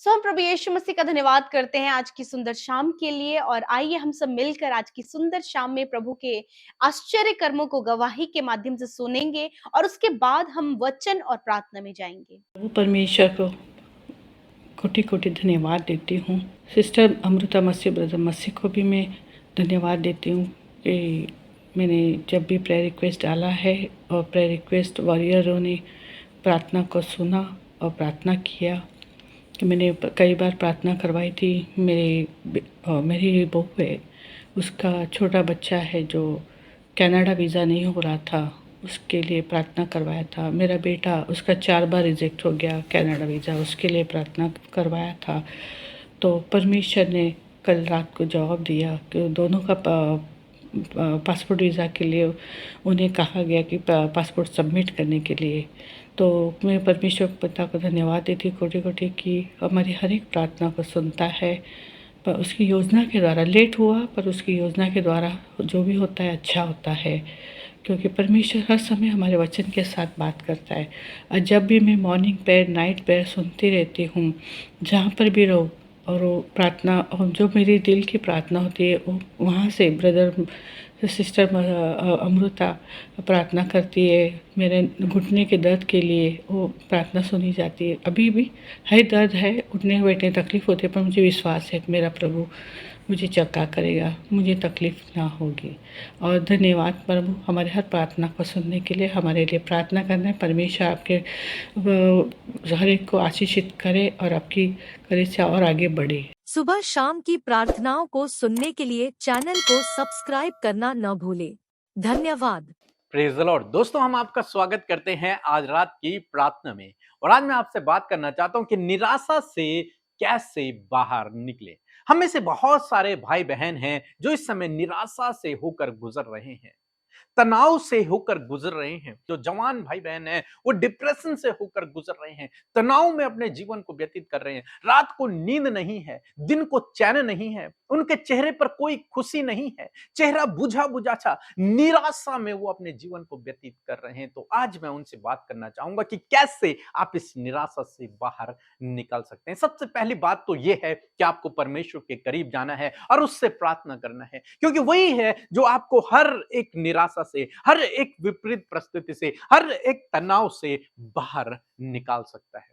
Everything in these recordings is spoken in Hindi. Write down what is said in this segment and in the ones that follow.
हम प्रभु यीशु मसीह का धन्यवाद करते हैं आज की सुंदर शाम के लिए। और आइए हम सब मिलकर आज की सुंदर शाम में प्रभु के आश्चर्य कर्मों को गवाही के माध्यम से सुनेंगे और उसके बाद हम वचन और प्रार्थना में जाएंगे। प्रभु परमेश्वर को कोटि कोटि धन्यवाद देती हूँ। सिस्टर अमृता मसीह, ब्रदर मसीह को भी मैं धन्यवाद देती हूँ कि मैंने जब भी प्रेयर रिक्वेस्ट डाला है और प्रेयर रिक्वेस्ट वॉरियरों ने प्रार्थना को सुना और प्रार्थना किया। कि मैंने कई बार प्रार्थना करवाई थी। मेरी बहू है, उसका छोटा बच्चा है जो कनाडा वीज़ा नहीं हो रहा था, उसके लिए प्रार्थना करवाया था। मेरा बेटा, उसका 4 बार रिजेक्ट हो गया कनाडा वीज़ा, उसके लिए प्रार्थना करवाया था। तो परमेश्वर ने कल रात को जवाब दिया कि दोनों का पासपोर्ट वीज़ा के लिए उन्हें कहा गया कि पासपोर्ट सबमिट करने के लिए। तो मैं परमेश्वर पिता को धन्यवाद देती कोटि कोटि की हमारी हर एक प्रार्थना को सुनता है। पर उसकी योजना के द्वारा लेट हुआ, पर उसकी योजना के द्वारा जो भी होता है अच्छा होता है, क्योंकि परमेश्वर हर समय हमारे वचन के साथ बात करता है। और जब भी मैं मॉर्निंग प्रेयर, नाइट प्रेयर सुनती रहती हूँ, जहाँ पर भी रहो, और वो प्रार्थना और जो मेरी दिल की प्रार्थना होती है वो वहाँ से ब्रदर सिस्टर अमृता प्रार्थना करती है। मेरे घुटने के दर्द के लिए वो प्रार्थना सुनी जाती है। अभी भी है दर्द है, उठने बैठने तकलीफ़ होती है, पर मुझे विश्वास है कि मेरा प्रभु मुझे चंगा करेगा, मुझे तकलीफ़ ना होगी। और धन्यवाद प्रभु हमारे हर प्रार्थना को सुनने के लिए। हमारे लिए प्रार्थना करना है। परमेश्वर आपके हर एक को आशीषित करे और आपकी कलीसिया और आगे बढ़े। सुबह शाम की प्रार्थनाओं को सुनने के लिए चैनल को सब्सक्राइब करना न भूलें। धन्यवाद। Praise the Lord. दोस्तों, हम आपका स्वागत करते हैं आज रात की प्रार्थना में। और आज मैं आपसे बात करना चाहता हूं कि निराशा से कैसे बाहर निकले। हम में से बहुत सारे भाई बहन हैं जो इस समय निराशा से होकर गुजर रहे हैं, तनाव से होकर गुजर रहे हैं। जो जवान भाई बहन हैं वो डिप्रेशन से होकर गुजर रहे हैं, तनाव में अपने जीवन को व्यतीत कर रहे हैं। रात को नींद नहीं है, दिन को चैन नहीं है, उनके चेहरे पर कोई खुशी नहीं है, चेहरा बुझा बुझा सा निराशा में वो अपने जीवन को व्यतीत कर रहे हैं। तो आज मैं उनसे बात करना चाहूंगा कि कैसे आप इस निराशा से बाहर निकल सकते हैं। सबसे पहली बात तो यह है कि आपको परमेश्वर के करीब जाना है और उससे प्रार्थना करना है, क्योंकि वही है जो आपको हर एक निराशा से, हर एक विपरीत परिस्थिति से, हर एक तनाव से बाहर निकाल सकता है।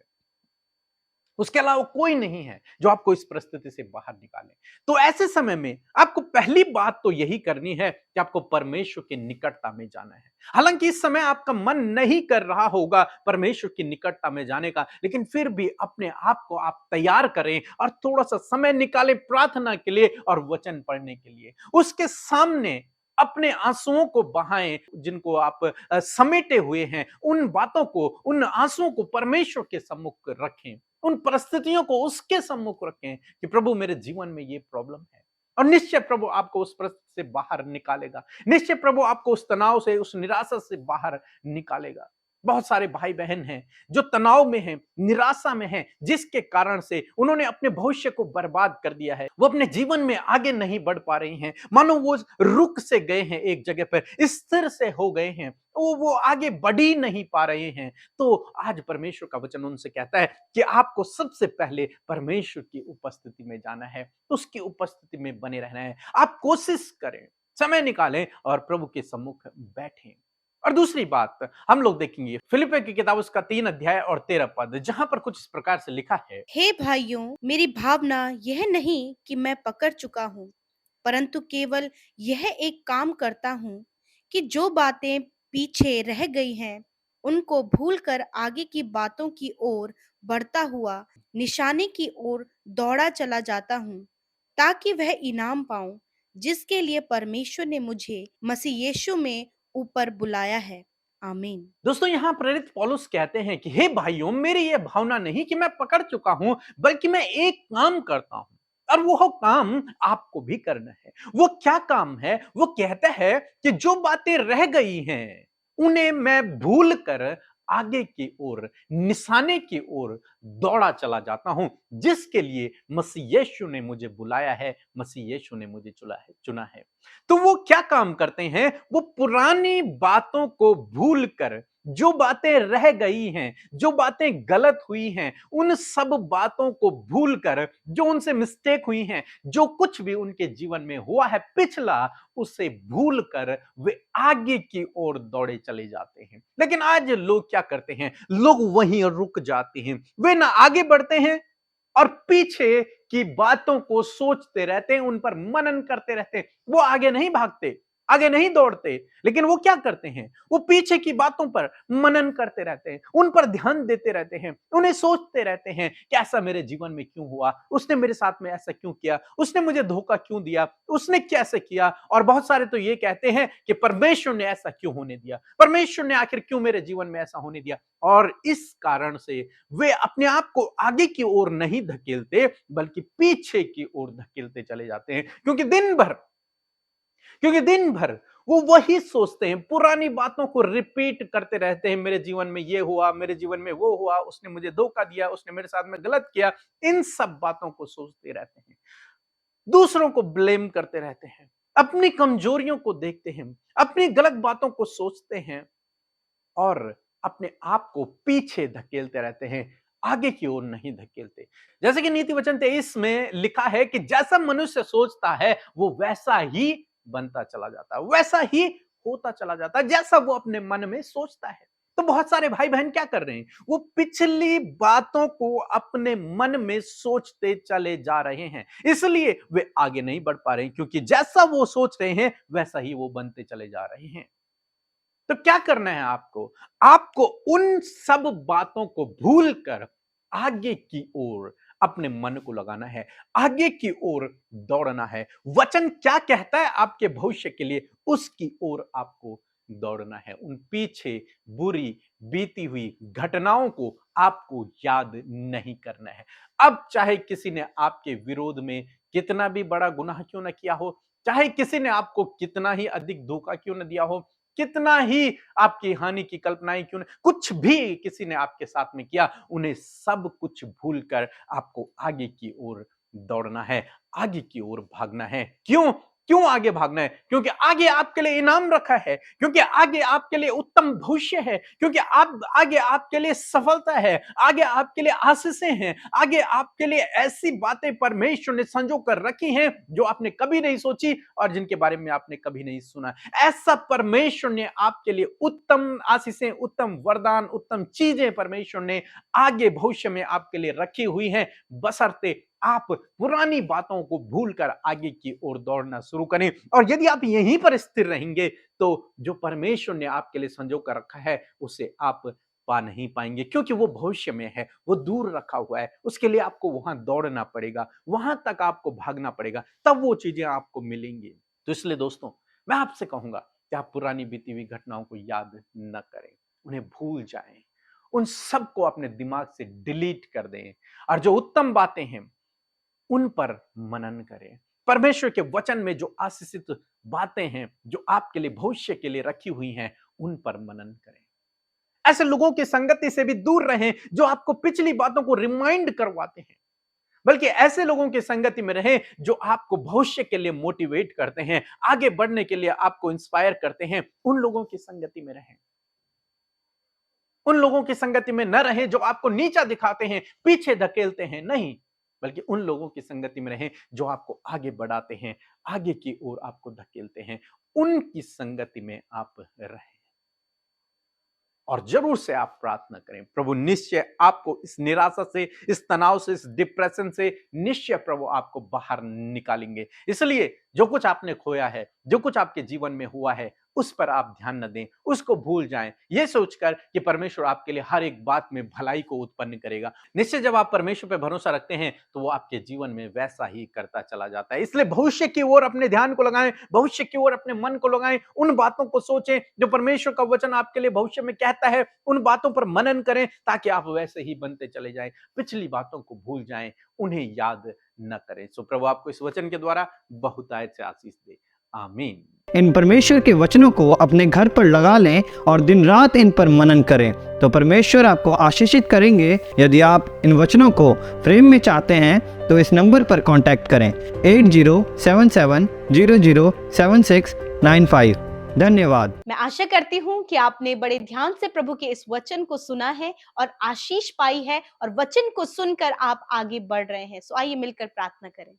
उसके अलावा कोई नहीं है जो आपको इस परिस्थिति से बाहर निकाले। तो ऐसे समय में आपको पहली बात तो यही करनी है कि आपको परमेश्वर की निकटता में जाना है। हालांकि इस समय आपका मन नहीं कर रहा होगा परमेश्वर की निकटता में जाने का, लेकिन फिर भी अपने आप को आप तैयार करें और थोड़ा सा समय निकालें प्रार्थना के लिए और वचन पढ़ने के लिए। उसके सामने अपने आंसुओं को बहाएं, जिनको आप समेटे हुए हैं, उन बातों को, उन आंसुओं को परमेश्वर के सम्मुख रखें, उन परिस्थितियों को उसके सम्मुख रखें कि प्रभु मेरे जीवन में ये प्रॉब्लम है। और निश्चय प्रभु आपको उस परिस्थिति से बाहर निकालेगा। निश्चय प्रभु आपको उस तनाव से, उस निराशा से बाहर निकालेगा। बहुत सारे भाई बहन हैं जो तनाव में हैं, निराशा में हैं, जिसके कारण से उन्होंने अपने भविष्य को बर्बाद कर दिया है। वो अपने जीवन में आगे नहीं बढ़ पा रही हैं, मानो वो रुक से गए हैं, एक जगह पर स्थिर से हो गए हैं, वो आगे बढ़ ही नहीं पा रहे हैं। तो आज परमेश्वर का वचन उनसे कहता है कि आपको सबसे पहले परमेश्वर की उपस्थिति में जाना है, उसकी उपस्थिति में बने रहना है। आप कोशिश करें, समय निकालें और प्रभु के सम्मुख बैठें। और दूसरी बात हम लोग देखेंगे फिलिपियों की किताब उसका 3 अध्याय और 13 पद, जहां पर कुछ इस प्रकार से लिखा है। हे भाइयों, मेरी भावना यह नहीं कि मैं पकड़ चुका हूँ, परंतु केवल यह एक काम करता हूँ कि जो बातें पीछे रह गई हैं उनको भूलकर आगे की बातों की ओर बढ़ता हुआ निशाने की ओर दौड़ा चला जाता हूँ, ताकि वह इनाम पाऊं जिसके लिए परमेश्वर ने मुझे मसीह यीशु में ऊपर बुलाया है। आमीन। दोस्तों, यहाँ प्रेरित पौलुस कहते हैं कि हे भाइयों, मेरी यह भावना नहीं कि मैं पकड़ चुका हूं, बल्कि मैं एक काम करता हूं और वो काम आपको भी करना है। वो क्या काम है? वो कहता है कि जो बातें रह गई हैं उन्हें मैं भूल कर आगे की ओर, निशाने की ओर दौड़ा चला जाता हूं, जिसके लिए मसीह यीशु ने मुझे बुलाया है, मसीह यीशु ने मुझे चुना है। तो वो क्या काम करते हैं? वो पुरानी बातों को भूल कर जो बातें रह गई हैं, जो बातें गलत हुई हैं, उन सब बातों को भूलकर, जो उनसे मिस्टेक हुई हैं, जो कुछ भी उनके जीवन में हुआ है पिछला, उसे भूलकर वे आगे की ओर दौड़े चले जाते हैं। लेकिन आज लोग क्या करते हैं? लोग वहीं रुक जाते हैं। वे ना आगे बढ़ते हैं और पीछे की बातों को सोचते रहते हैं, उन पर मनन करते रहते हैं। वो आगे नहीं भागते, आगे नहीं दौड़ते, लेकिन वो क्या करते हैं? वो पीछे की बातों पर मनन करते रहते हैं, उन पर ध्यान देते रहते हैं, उन्हें सोचते रहते हैं कि ऐसा मेरे जीवन में क्यों हुआ, उसने मेरे साथ में ऐसा क्यों किया, उसने मुझे धोखा क्यों दिया, उसने कैसे किया। और बहुत सारे तो ये कहते हैं कि परमेश्वर ने ऐसा क्यों होने दिया, परमेश्वर ने आखिर क्यों मेरे जीवन में ऐसा होने दिया। और इस कारण से वे अपने आप को आगे की ओर नहीं धकेलते, बल्कि पीछे की ओर धकेलते चले जाते हैं, क्योंकि दिन भर वो वही सोचते हैं, पुरानी बातों को रिपीट करते रहते हैं। मेरे जीवन में ये हुआ, मेरे जीवन में वो हुआ, उसने मुझे धोखा दिया, उसने मेरे साथ में गलत किया। इन सब बातों को सोचते रहते हैं, दूसरों को ब्लेम करते रहते हैं, अपनी कमजोरियों को देखते हैं, अपनी गलत बातों को सोचते हैं और अपने आप को पीछे धकेलते रहते हैं, आगे की ओर नहीं धकेलते। जैसे कि नीति वचन 23 में लिखा है कि जैसा मनुष्य सोचता है वो वैसा ही बनता चला जाता है, वैसा ही होता चला जाता है, जैसा वो अपने मन में सोचता है। तो बहुत सारे भाई बहन क्या कर रहे हैं? वो पिछली बातों को अपने मन में सोचते चले जा रहे हैं, इसलिए वे आगे नहीं बढ़ पा रहे हैं, क्योंकि जैसा वो सोच रहे हैं वैसा ही वो बनते चले जा रहे हैं। तो क्या करना है आपको? आपको उन सब बातों को भूलकर आगे की ओर अपने मन को लगाना है, आगे की ओर दौड़ना है। वचन क्या कहता है आपके भविष्य के लिए, उसकी ओर आपको दौड़ना है। उन पीछे बुरी बीती हुई घटनाओं को आपको याद नहीं करना है। अब चाहे किसी ने आपके विरोध में कितना भी बड़ा गुनाह क्यों ना किया हो, चाहे किसी ने आपको कितना ही अधिक धोखा क्यों ना दिया हो, कितना ही आपकी हानि की कल्पनाएं क्यों न, कुछ भी किसी ने आपके साथ में किया, उन्हें सब कुछ भूलकर आपको आगे की ओर दौड़ना है, आगे की ओर भागना है। क्यों क्यों आगे भागना है? क्योंकि आगे आपके लिए इनाम रखा है, क्योंकि आगे आपके लिए उत्तम भविष्य है, क्योंकि आगे आपके लिए सफलता है, आगे आपके लिए आशीषें हैं, आगे आपके लिए ऐसी बातें परमेश्वर ने संजो कर रखी हैं जो आपने कभी नहीं सोची और जिनके बारे में आपने कभी नहीं सुना। ऐसा परमेश्वर ने आपके लिए उत्तम आशीषें, उत्तम वरदान, उत्तम चीजें परमेश्वर ने आगे भविष्य में आपके लिए रखी हुई हैं, बशर्ते आप पुरानी बातों को भूलकर आगे की ओर दौड़ना शुरू करें। और यदि आप यहीं पर स्थिर रहेंगे तो जो परमेश्वर ने आपके लिए संजो कर रखा है उसे आप पा नहीं पाएंगे, क्योंकि वो भविष्य में है, वो दूर रखा हुआ है। उसके लिए आपको वहां दौड़ना पड़ेगा, वहां तक आपको भागना पड़ेगा, तब वो चीजें आपको मिलेंगी। तो इसलिए दोस्तों, मैं आपसे कहूंगा कि आप पुरानी बीती हुई घटनाओं को याद न करें, उन्हें भूल जाएं, उन सबको अपने दिमाग से डिलीट कर दें और जो उत्तम बातें हैं उन पर मनन करें। परमेश्वर के वचन में जो आशीषित बातें हैं, जो आपके लिए भविष्य के लिए रखी हुई हैं, उन पर मनन करें। ऐसे लोगों की संगति से भी दूर रहें जो आपको पिछली बातों को रिमाइंड करवाते हैं, बल्कि ऐसे लोगों की संगति में रहें जो आपको भविष्य के लिए मोटिवेट करते हैं, आगे बढ़ने के लिए आपको इंस्पायर करते हैं। उन लोगों की संगति में रहें। उन लोगों की संगति में न रहें जो आपको नीचा दिखाते हैं, पीछे धकेलते हैं, नहीं, बल्कि उन लोगों की संगति में रहें जो आपको आगे बढ़ाते हैं, आगे की ओर आपको धकेलते हैं। उनकी संगति में आप रहें और जरूर से आप प्रार्थना करें। प्रभु निश्चय आपको इस निराशा से, इस तनाव से, इस डिप्रेशन से निश्चय प्रभु आपको बाहर निकालेंगे। इसलिए जो कुछ आपने खोया है, जो कुछ आपके जीवन में हुआ है, उस पर आप ध्यान न दें, उसको भूल जाएं, ये सोचकर कि परमेश्वर आपके लिए हर एक बात में भलाई को उत्पन्न करेगा। निश्चय जब आप परमेश्वर पर भरोसा रखते हैं तो वो आपके जीवन में वैसा ही करता चला जाता है। इसलिए भविष्य की ओर अपने ध्यान को लगाएं, भविष्य की ओर अपने मन को लगाएं, उन बातों को सोचें जो परमेश्वर का वचन आपके लिए भविष्य में कहता है, उन बातों पर मनन करें ताकि आप वैसे ही बनते चले जाएं। पिछली बातों को भूल जाएं, उन्हें याद न करें। सो प्रभु आपको इस वचन के द्वारा बहुतायत से आशीष दे। आमीन। इन परमेश्वर के वचनों को अपने घर पर लगा लें और दिन रात इन पर मनन करें, तो परमेश्वर आपको आशीषित करेंगे। यदि आप इन वचनों को फ्रेम में चाहते हैं तो इस नंबर पर कांटेक्ट करें 8077007695। धन्यवाद। मैं आशा करती हूँ कि आपने बड़े ध्यान से प्रभु के इस वचन को सुना है और आशीष पाई है, और वचन को सुनकर आप आगे बढ़ रहे हैं। सो आइए मिलकर प्रार्थना करें।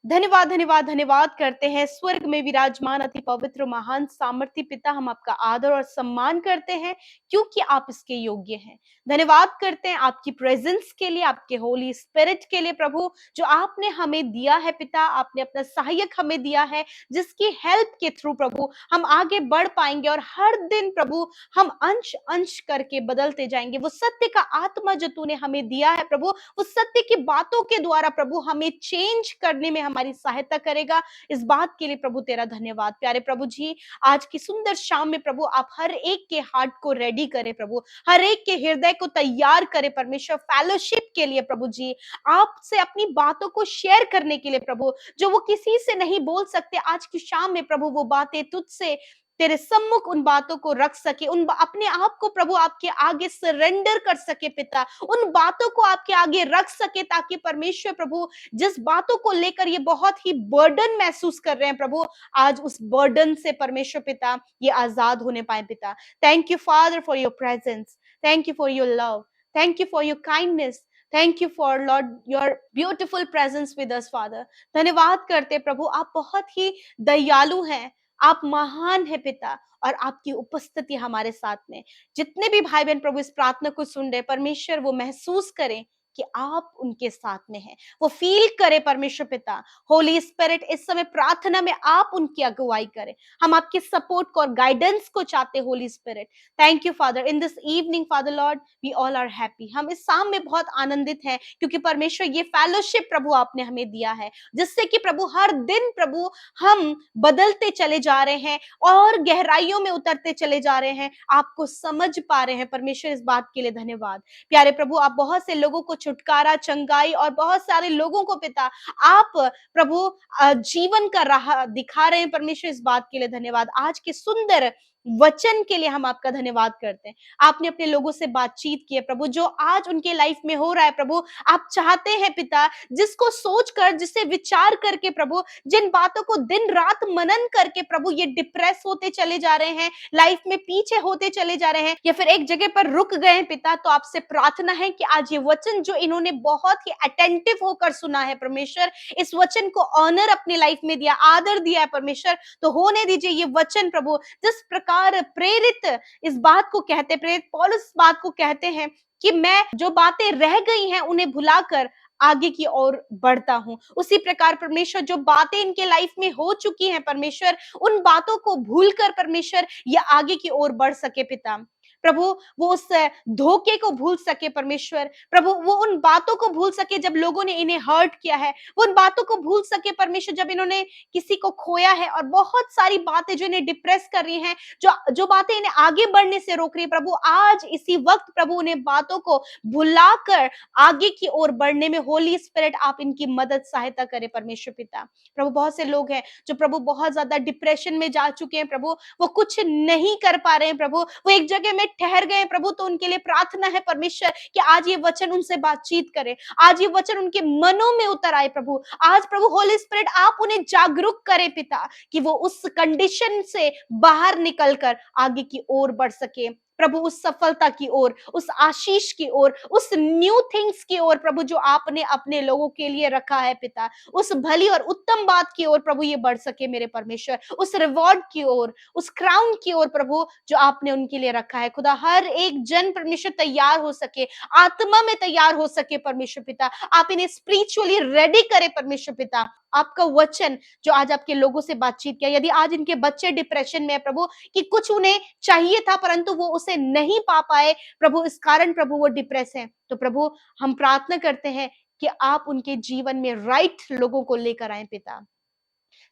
धन्यवाद धन्यवाद धन्यवाद करते हैं स्वर्ग में विराजमान अति पवित्र महान सामर्थी पिता, हम आपका आदर और सम्मान करते हैं क्योंकि आप इसके योग्य हैं। धन्यवाद करते हैं आपकी प्रेजेंस के लिए, आपके होली स्पिरिट के लिए प्रभु, जो आपने हमें दिया है पिता। आपने अपना सहायक हमें दिया है जिसकी हेल्प के थ्रू प्रभु हम आगे बढ़ पाएंगे, और हर दिन प्रभु हम अंश अंश करके बदलते जाएंगे। वो सत्य का आत्मा जो तूने हमें दिया है प्रभु, वो सत्य की बातों के द्वारा प्रभु हमें चेंज करने में हमारी सहायता करेगा। इस बात के लिए प्रभु तेरा धन्यवाद। प्यारे प्रभु जी, आज की सुंदर शाम में प्रभु आप हर एक के हार्ट को रेडी करें प्रभु, हर एक के हृदय को तैयार करें परमेश्वर फेलोशिप के लिए प्रभु जी, आपसे अपनी बातों को शेयर करने के लिए प्रभु, जो वो किसी से नहीं बोल सकते। आज की शाम में प्रभु वो बातें तुझसे तेरे सम्मुख उन बातों को रख सके, अपने आप को प्रभु आपके आगे सरेंडर कर सके पिता, उन बातों को आपके आगे रख सके, ताकि परमेश्वर प्रभु जिस बातों को लेकर ये बहुत ही बर्डन महसूस कर रहे हैं प्रभु, आज उस बर्डन से परमेश्वर पिता ये आजाद होने पाए पिता। Thank you father for your presence, thank you for your love, thank you for your kindness, thank you for Lord your beautiful presence with us father. धन्यवाद करते प्रभु, आप बहुत ही दयालु हैं, आप महान है पिता, और आपकी उपस्थिति हमारे साथ में। जितने भी भाई बहन प्रभु इस प्रार्थना को सुन रहे परमेश्वर, वो महसूस करें कि आप उनके साथ में हैं, वो फील करे परमेश्वर पिता। होली स्पिरिट इस समय प्रार्थना में आप उनकी अगुवाई करें, हम आपके सपोर्ट को और गाइडेंस को चाहते हैं Holy Spirit. Thank you Father, in this evening Father Lord we all are happy, हम इस शाम में बहुत आनंदित हैं, क्योंकि परमेश्वर ये फेलोशिप प्रभु आपने हमें दिया है, जिससे कि प्रभु हर दिन प्रभु हम बदलते चले जा रहे हैं और गहराइयों में उतरते चले जा रहे हैं, आपको समझ पा रहे हैं परमेश्वर। इस बात के लिए धन्यवाद। प्यारे प्रभु, आप बहुत से लोगों को छुटकारा, चंगाई और बहुत सारे लोगों को पिता आप प्रभु जीवन का राह दिखा रहे हैं परमेश्वर। इस बात के लिए धन्यवाद। आज के सुंदर वचन के लिए हम आपका धन्यवाद करते हैं। आपने अपने लोगों से बातचीत की है प्रभु, जो आज उनके लाइफ में हो रहा है प्रभु, आप चाहते हैं पिता जिसको सोचकर, जिसे विचार करके प्रभु, जिन बातों को दिन रात मनन करके प्रभु ये डिप्रेस होते चले जा रहे हैं, लाइफ में पीछे होते चले जा रहे हैं, या फिर एक जगह पर रुक गए हैं पिता, तो आपसे प्रार्थना है कि आज ये वचन जो इन्होंने बहुत ही अटेंटिव होकर सुना है परमेश्वर, इस वचन को ऑनर अपनी लाइफ में दिया, आदर दिया है परमेश्वर, तो होने दीजिए ये वचन प्रभु जिस प्रकार प्रेरित इस बात को कहते, प्रेरित पौलुस इस बात को कहते हैं कि मैं जो बातें रह गई हैं उन्हें भुलाकर आगे की ओर बढ़ता हूं, उसी प्रकार परमेश्वर जो बातें इनके लाइफ में हो चुकी हैं परमेश्वर, उन बातों को भूलकर परमेश्वर ये आगे की ओर बढ़ सके पिता। प्रभु वो उस धोखे को भूल सके परमेश्वर, प्रभु वो उन बातों को भूल सके जब लोगों ने इन्हें हर्ट किया है, वो उन बातों को भूल सके परमेश्वर जब इन्होंने किसी को खोया है, और बहुत सारी बातें जो इन्हें डिप्रेस कर रही हैं, जो बातें इन्हें आगे बढ़ने से रोक रही है प्रभु, आज इसी वक्त प्रभु उन्हें बातों को भुलाकर आगे की ओर बढ़ने में होली स्पिरिट आप इनकी मदद सहायता करें परमेश्वर पिता। प्रभु बहुत से लोग हैं जो प्रभु बहुत ज्यादा डिप्रेशन में जा चुके हैं प्रभु, वो कुछ नहीं कर पा रहे हैं प्रभु, वो एक जगह में ठहर गए प्रभु, तो उनके लिए प्रार्थना है परमेश्वर कि आज ये वचन उनसे बातचीत करे, आज ये वचन उनके मनों में उतर आए प्रभु। आज प्रभु होली स्पिरिट आप उन्हें जागरूक करें पिता, कि वो उस कंडीशन से बाहर निकलकर आगे की ओर बढ़ सके प्रभु, उस सफलता की ओर, उस आशीष की ओर, उस न्यू थिंग्स की ओर प्रभु जो आपने अपने लोगों के लिए रखा है पिता, उस भली और उत्तम बात की ओर प्रभु ये बढ़ सके मेरे परमेश्वर, उस रिवॉर्ड की ओर, उस क्राउन की ओर प्रभु जो आपने उनके लिए रखा है खुदा। हर एक जन परमेश्वर तैयार हो सके, आत्मा में तैयार हो सके परमेश्वर पिता, आप इन्हें स्पिरिचुअली रेडी करें परमेश्वर पिता। आपका वचन जो आज आपके लोगों से बातचीत किया, यदि आज इनके बच्चे डिप्रेशन में है प्रभु, कि कुछ उन्हें चाहिए था परंतु वो उसे नहीं पा पाए प्रभु, इस कारण प्रभु वो डिप्रेस है, तो प्रभु हम प्रार्थना करते हैं कि आप उनके जीवन में राइट लोगों को लेकर आए पिता,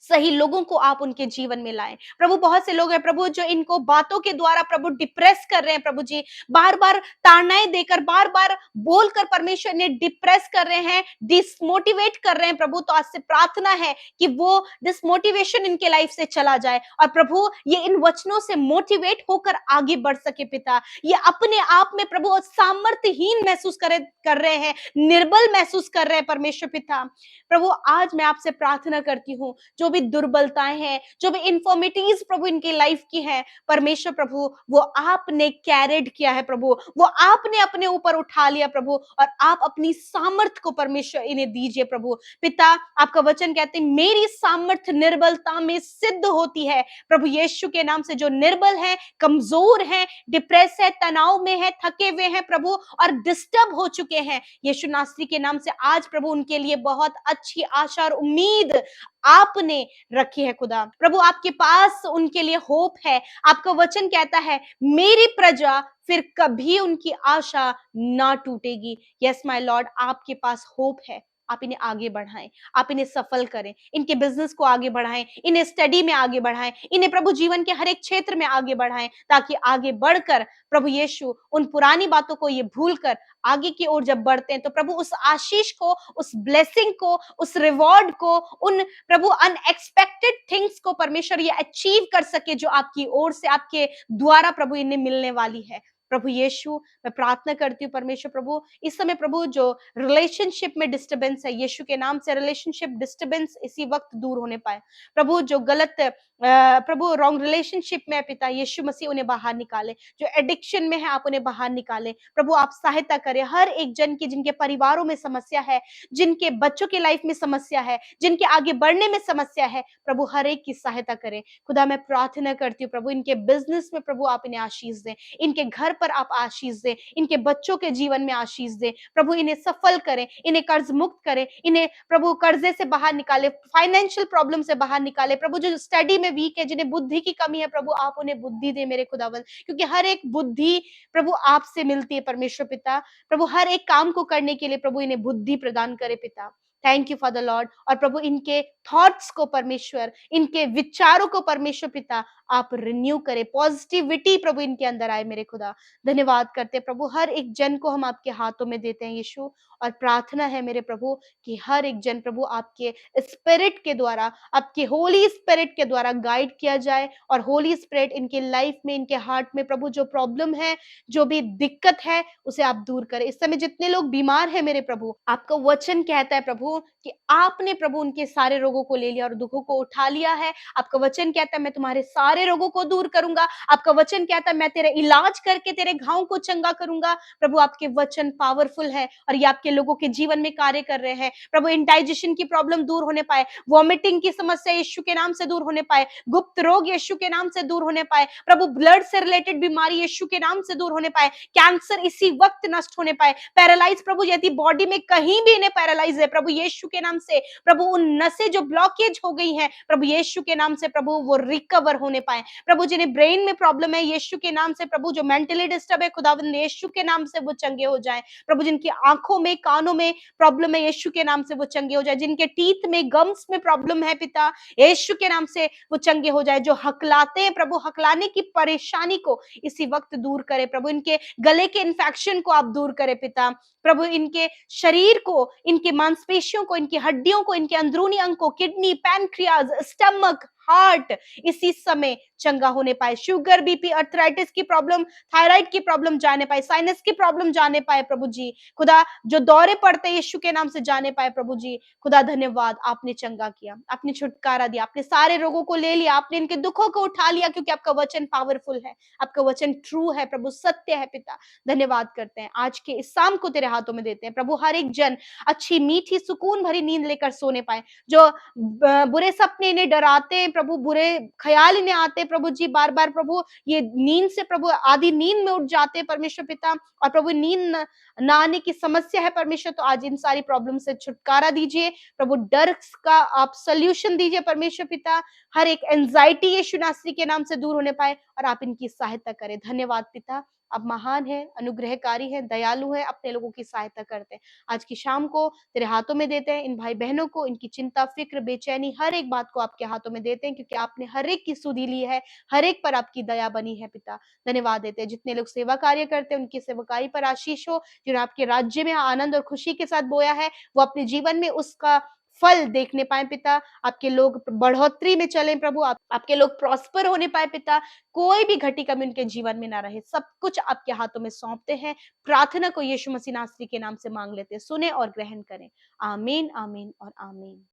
सही लोगों को आप उनके जीवन में लाएं प्रभु। बहुत से लोग हैं प्रभु जो इनको बातों के द्वारा प्रभु डिप्रेस कर रहे हैं प्रभु जी, बार बार ताड़नाएं देकर, बार बार बोलकर परमेश्वर ने डिप्रेस कर रहे हैं, डिसमोटिवेट कर रहे हैं प्रभु। तो आज से प्रार्थना है कि वो डिसमोटिवेशन इनके लाइफ से चला जाए और प्रभु ये इन वचनों से मोटिवेट होकर आगे बढ़ सके पिता। ये अपने आप में प्रभु सामर्थ्यहीन महसूस कर रहे हैं, निर्बल महसूस कर रहे हैं परमेश्वर पिता। प्रभु आज मैं आपसे प्रार्थना करती हूँ, जो भी दुर्बलताएं हैं, जो भी इन्फॉर्मिटीज प्रभु इनकी लाइफ की हैं, परमेश्वर प्रभु वो आपने कैरिड किया है प्रभु, वो आपने अपने ऊपर उठा लिया प्रभु, और आप अपनी सामर्थ को परमेश्वर इन्हें दीजिए प्रभु। पिता, आपका वचन कहते हैं मेरी सामर्थ निर्बलता में सिद्ध होती है। प्रभु यीशु के नाम से जो निर्बल है, कमजोर है, डिप्रेस है, तनाव में है, थके हुए हैं प्रभु और डिस्टर्ब हो चुके हैं, यीशु नासरी के नाम से आज प्रभु उनके लिए बहुत अच्छी आशा और उम्मीद आपने रखी है खुदा। प्रभु आपके पास उनके लिए होप है। आपका वचन कहता है मेरी प्रजा फिर कभी उनकी आशा ना टूटेगी। यस माय लॉर्ड, आपके पास होप है। आप इन्हें आगे बढ़ाएं, आप इन्हें सफल करें, इनके बिजनेस को आगे बढ़ाएं, इन्हें स्टडी में आगे बढ़ाएं, इन्हें प्रभु जीवन के हर एक क्षेत्र में आगे बढ़ाएं, ताकि आगे बढ़कर प्रभु यीशु उन पुरानी बातों को ये भूलकर आगे की ओर जब बढ़ते हैं तो प्रभु उस आशीष को, उस ब्लेसिंग को, उस रिवॉर्ड को, उन प्रभु अनएक्सपेक्टेड थिंग्स को परमेश्वर ये अचीव कर सके जो आपकी ओर से, आपके द्वारा प्रभु इन्हें मिलने वाली है। प्रभु यीशु, मैं प्रार्थना करती हूँ परमेश्वर प्रभु, इस समय प्रभु जो रिलेशनशिप में डिस्टर्बेंस है, यीशु के नाम से रिलेशनशिप डिस्टर्बेंस इसी वक्त दूर होने पाए प्रभु। जो गलत प्रभु रॉन्ग रिलेशनशिप में पिता यीशु मसीह उन्हें बाहर निकाले, जो एडिक्शन में है आप उन्हें बाहर निकाले प्रभु। आप सहायता करें हर एक जन की, जिनके परिवारों में समस्या है, जिनके बच्चों के लाइफ में समस्या है, जिनके आगे बढ़ने में समस्या है, प्रभु हर एक की सहायता करें खुदा। मैं प्रार्थना करती हूँ प्रभु इनके बिजनेस में प्रभु आप इन्हें आशीष दें, इनके घर पर आप आशीष दें, इनके बच्चों के जीवन में आशीष दें प्रभु। इन्हें सफल करें, इन्हें कर्ज मुक्त करें, इन्हें प्रभु कर्जे से बाहर निकाले, फाइनेंशियल प्रॉब्लम से बाहर निकाले प्रभु। जो स्टडी में वीक है, जिन्हें बुद्धि की कमी है प्रभु, आप उन्हें बुद्धि दे मेरे खुदावंद, क्योंकि हर एक बुद्धि प्रभु आपसे मिलती है परमेश्वर पिता। प्रभु हर एक काम को करने के लिए प्रभु इन्हें बुद्धि प्रदान करे पिता। Thank you father Lord. और प्रभु इनके थॉट्स को परमेश्वर, इनके विचारों को परमेश्वर पिता आप रिन्यू करें, पॉजिटिविटी प्रभु इनके अंदर आए मेरे खुदा। धन्यवाद करते हैं प्रभु, हर एक जन को हम आपके हाथों में देते हैं यीशु। और प्रार्थना है मेरे प्रभु कि हर एक जन प्रभु आपके स्पिरिट के द्वारा, आपके होली स्पिरिट के द्वारा गाइड किया जाए, और होली स्पिरिट इनके लाइफ में, इनके हार्ट में प्रभु जो प्रॉब्लम है, जो भी दिक्कत है, उसे आप दूर करें। इस समय जितने लोग बीमार हैं मेरे प्रभु, आपका वचन कहता है प्रभु कि आपने प्रभु उनके सारे रोगों को ले लिया और दुखों को उठा लिया है। आपका वचन कहता है मैं तुम्हारे सारे रोगों को दूर करूंगा। आपका वचन कहता है मैं तेरे इलाज करके तेरे घावों को चंगा करूंगा। प्रभु आपके वचन पावरफुल है और ये आपके लोगों के जीवन में कार्य कर रहे हैं प्रभु। इंडाइजेशन की प्रॉब्लम दूर होने पाए, वॉमिटिंग की समस्या यीशु के नाम से दूर होने पाए, गुप्त रोग यीशु के नाम से दूर होने पाए प्रभु, ब्लड से रिलेटेड बीमारी यीशु के नाम से दूर होने पाए, कैंसर इसी वक्त नष्ट होने पाए, पैरालाइज प्रभु यदि बॉडी में कहीं भी इन्हें पैरालाइज है प्रभु यीशु के नाम से प्रभु, उन नसें जो ब्लॉकेज हो गई हैं प्रभु यीशु के नाम से प्रभु वो रिकवर होने पाए प्रभु। जिन्हें ब्रेन में प्रॉब्लम है यीशु के नाम से प्रभु, जो मेंटली डिस्टर्ब है खुदावंद यीशु के नाम से वो चंगे हो जाएं प्रभु। जिनकी आंखों में, कानों में प्रॉब्लम है यीशु के नाम से वो चंगे हो जाए, जिनके टीथ में, गम्स में प्रॉब्लम है पिता यीशु के नाम से वो चंगे हो जाए, जो हकलाते हैं प्रभु हकलाने की परेशानी को इसी वक्त दूर करे प्रभु, इनके गले के इन्फेक्शन को आप दूर करे पिता प्रभु, इनके शरीर को, इनके मांसपेशियों को, इनकी हड्डियों को, इनके अंदरूनी अंग को, किडनी, पैनक्रियाज, स्टमक, हार्ट इसी समय चंगा होने पाए, शुगर, बीपी, अर्थराइटिस की प्रॉब्लम, थायराइड की प्रॉब्लम जाने पाए, साइनस की प्रॉब्लम जाने पाए प्रभु जी खुदा, जो दौरे पड़ते यीशु के नाम से जाने पाए प्रभु जी खुदा। धन्यवाद, आपने चंगा किया, आपने छुटकारा दिया, आपने सारे रोगों को ले लिया, आपने इनके दुखों को उठा लिया, क्योंकि आपका वचन पावरफुल है, आपका वचन ट्रू है प्रभु, सत्य है पिता। धन्यवाद करते हैं, आज के इस शाम को तेरे हाथों में देते हैं प्रभु। हर एक जन अच्छी मीठी सुकून भरी नींद लेकर सोने पाए, जो बुरे सपने इन्हें डराते हैं प्रभु, बुरे ख्याल इन्हें आते प्रभु जी बार बार प्रभु, ये नींद से प्रभु आधी नींद में उठ जाते हैं परमेश्वर पिता, और प्रभु नींद ना आने की समस्या है परमेश्वर, तो आज इन सारी प्रॉब्लम से छुटकारा दीजिए प्रभु, डर का आप सोल्यूशन दीजिए परमेश्वर पिता, हर एक एंजाइटी यीशु नासरी के नाम से दूर होने पाए और आप इनकी सहायता करें। धन्यवाद पिता, आप महान है, अनुग्रहकारी है, दयालु है, अपने लोगों की सहायता करते हैं। आज की शाम को तेरे हाथों में देते हैं, इन भाई बहनों को, इनकी चिंता, फिक्र, बेचैनी, हर एक बात को आपके हाथों में देते हैं, क्योंकि आपने हर एक की सुधि ली है, हर एक पर आपकी दया बनी है पिता। धन्यवाद देते हैं, जितने लोग सेवा कार्य करते हैं उनकी सेवकाई पर आशीष हो, जिन्होंने आपके राज्य में आनंद और खुशी के साथ बोया है वो अपने जीवन में उसका फल देखने पाए पिता, आपके लोग बढ़ोतरी में चलें प्रभु, आपके लोग प्रॉस्पर होने पाए पिता, कोई भी घटी कमी उनके जीवन में ना रहे, सब कुछ आपके हाथों में सौंपते हैं। प्रार्थना को यीशु मसीह नासरी के नाम से मांग लेते हैं, सुने और ग्रहण करें। आमीन, आमीन और आमीन।